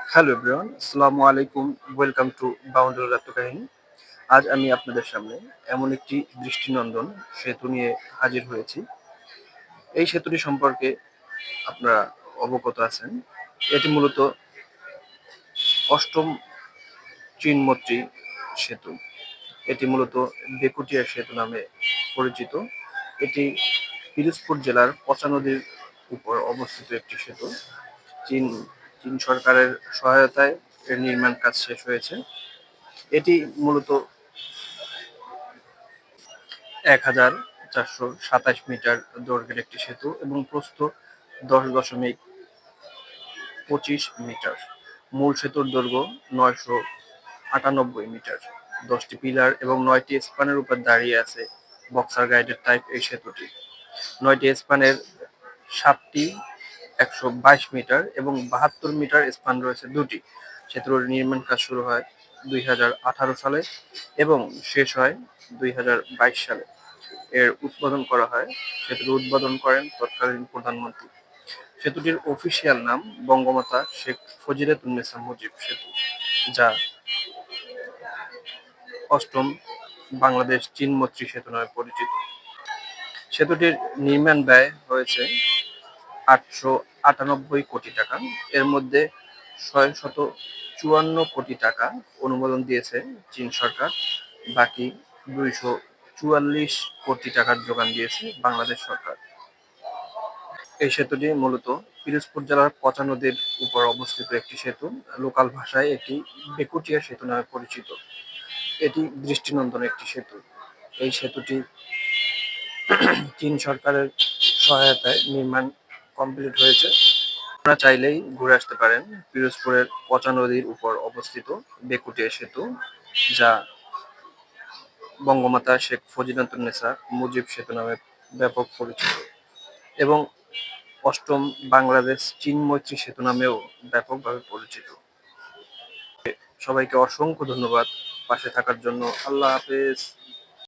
Hello everyone, আসসালামু আলাইকুম। Welcome to বাউন্ডুল কাহিনী। আজ আমি আপনাদের সামনে এমন একটি দৃষ্টিনন্দন সেতু নিয়ে হাজির হয়েছি। এই সেতুটি সম্পর্কে আপনারা অবগত আছেন। এটি মূলত অষ্টম চিনমৈত্রী সেতু। এটি মূলত বেকুটিয়া সেতু নামে পরিচিত। এটি পিরোজপুর জেলার পচা নদীর উপর অবস্থিত একটি সেতু। চীন চীন সরকারের সহায়তায় এর নির্মাণ কাজ শেষ হয়েছে। এটি মূলত ১,৪২৭ মিটার দৈর্ঘ্যের একটি সেতু এবং প্রস্থ ১০.২৫ মিটার। মূল সেতুর দৈর্ঘ্য ৯৯৮ মিটার। ১০টি পিলার এবং ৯টি স্প্যানের উপর দাঁড়িয়ে আছে বক্সার গাইডের টাইপ এই সেতুটি। ৯টি স্প্যানের ৭টি ১২২ মিটার এবং ৭২ মিটার স্প্যান রয়েছে দুটি। সেতুর নির্মাণ কাজ শুরু হয় ২০১৮ সালে এবং শেষ হয় ২০২২ সালে। এর উদ্বোধন করা হয়। সেতুটি উদ্বোধন করেন তৎকালীন প্রধানমন্ত্রী। সেতুটির অফিসিয়াল নাম বঙ্গমাতা শেখ ফজিলাতুন্নেছা মুজিব সেতু, যা অষ্টম বাংলাদেশ চীন মৈত্রী সেতু নামে পরিচিত। সেতুটির নির্মাণ ব্যয় হয়েছে ৮৯৮ কোটি টাকা। এর মধ্যে ৬৫৪ টাকা অনুমোদন দিয়েছে চীন সরকার। বাকি ২৪৪ টাকার যোগান দিয়েছে বাংলাদেশ সরকার। এই সেতুটি মূলত পিরোজপুর জেলার পচা নদীর উপর অবস্থিত একটি সেতু। লোকাল ভাষায় এটি বেকুটিয়া সেতু নামে পরিচিত। এটি দৃষ্টিনন্দন একটি সেতু। এই সেতুটি চীন সরকারের সহায়তায় নির্মাণ কমপ্লিট হয়েছে। আপনারা চাইলেই ঘুরে আসতে পারেন পিরোজপুরের পচা নদীর উপর অবস্থিত বেকুটিয়া সেতু, যা বঙ্গমাতা শেখ ফজিলাতুন্নেছা মুজিব সেতু নামে ব্যাপক পরিচিত এবং অষ্টম বাংলাদেশ চীন মৈত্রী সেতু নামেও ব্যাপকভাবে পরিচিত। সবাইকে অসংখ্য ধন্যবাদ পাশে থাকার জন্য। আল্লাহ হাফেজ।